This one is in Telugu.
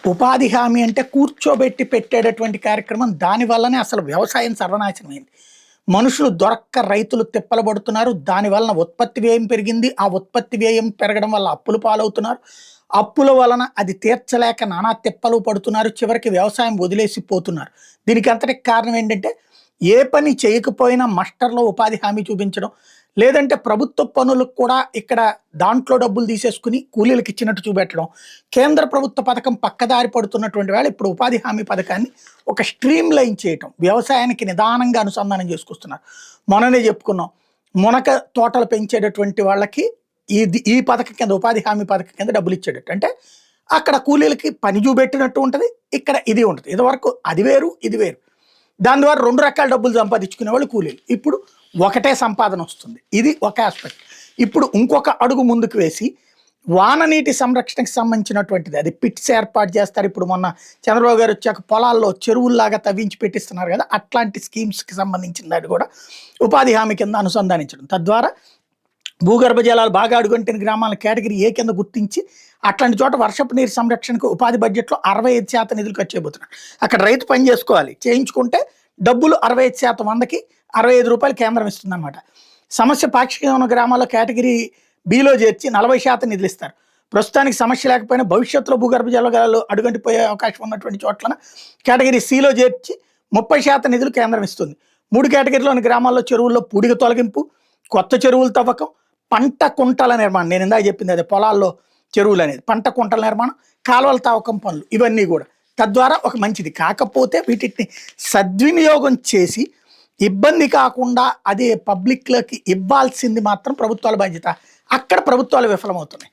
ఉపాధి హామీ అంటే కూర్చోబెట్టి పెట్టేటటువంటి కార్యక్రమం. దానివల్లనే అసలు వ్యవసాయం సర్వనాశనమైంది. మనుషులు దొరక్క రైతులు తిప్పలు పడుతున్నారు. దానివలన ఉత్పత్తి వ్యయం పెరిగింది. ఆ ఉత్పత్తి వ్యయం పెరగడం వల్ల అప్పులు పాలవుతున్నారు. అప్పుల వలన అది తీర్చలేక నానా తిప్పలు పడుతున్నారు. చివరికి వ్యవసాయం వదిలేసి పోతున్నారు. దీనికి అంతటికి కారణం ఏంటంటే ఏ పని చేయకపోయినా మస్టర్‌లో ఉపాధి హామీ చూపించడం. లేదంటే ప్రభుత్వ పనులకు కూడా ఇక్కడ దాంట్లో డబ్బులు తీసేసుకొని కూలీలకు ఇచ్చినట్టు చూపెట్టడం. కేంద్ర ప్రభుత్వ పథకం పక్కదారి పడుతున్నటువంటి వేళ ఇప్పుడు ఉపాధి హామీ పథకాన్ని ఒక స్ట్రీమ్ లైన్ చేయటం. వ్యవసాయానికి నిదానంగా అనుసంధానం చేసుకొస్తున్నారు. మొన్ననే చెప్పుకున్నాం. మునక తోటలు పెంచేటటువంటి వాళ్ళకి ఈ పథకం కింద ఉపాధి హామీ పథకం కింద డబ్బులు ఇచ్చేటట్టు. అంటే అక్కడ కూలీలకి పని చూపెట్టినట్టు ఉంటది. ఇక్కడ ఇది ఉంటది. ఇదివరకు అది వేరు, ఇది వేరు. దాని ద్వారా 2 రకాల డబ్బులు సంపాదించుకునే వాళ్ళు కూలీలు. ఇప్పుడు ఒకటే సంపాదన వస్తుంది. ఇది ఒక ఆస్పెక్ట్. ఇప్పుడు ఇంకొక అడుగు ముందుకు వేసి వాననీటి సంరక్షణకు సంబంధించినటువంటిది అది పిట్స్ ఏర్పాటు చేస్తారు. ఇప్పుడు మొన్న చంద్రబాబు గారు వచ్చాక పొలాల్లో చెరువుల్లాగా తవ్వించి పెట్టిస్తున్నారు కదా, అట్లాంటి స్కీమ్స్కి సంబంధించిన దాన్ని కూడా ఉపాధి హామీ కింద అనుసంధానించడం. తద్వారా భూగర్భ జలాలు బాగా అడుగంటిన గ్రామాలను కేటగిరీ ఏ కింద గుర్తించి అట్లాంటి చోట వర్షపు నీరు సంరక్షణకు ఉపాధి బడ్జెట్లో 65% నిధులు ఖర్చు చేయబోతున్నారు. అక్కడ రైతు పని చేసుకోవాలి, చేయించుకుంటే డబ్బులు 65% 100కి రూ. 65 కేంద్రం ఇస్తుందన్నమాట. సమస్య పాక్షికంగా ఉన్న గ్రామాల్లో కేటగిరీ బిలో చేర్చి 40% నిధులు ఇస్తారు. ప్రస్తుతానికి సమస్య లేకపోయినా భవిష్యత్తులో భూగర్భ జలాలు అడుగంటిపోయే అవకాశం ఉన్నటువంటి చోట్ల కేటగిరీ సిలో చేర్చి 30% నిధులు కేంద్రం ఇస్తుంది. 3 కేటగిరీలోని గ్రామాల్లో చెరువుల్లో పూడిక తొలగింపు, కొత్త చెరువులు తవ్వకం, పంట కుంటల నిర్మాణం. నేను ఇందాక చెప్పింది అదే, పొలాల్లో చెరువులు అనేది, పంట కుంటల నిర్మాణం, కాలువల తవ్వకం పనులు, ఇవన్నీ కూడా తద్వారా ఒక మంచిది. కాకపోతే వీటిని సద్వినియోగం చేసి ఇబ్బంది కాకుండా అది పబ్లిక్లోకి ఇవ్వాల్సింది మాత్రం ప్రభుత్వాల బాధ్యత. అక్కడ ప్రభుత్వాలు విఫలమవుతున్నాయి.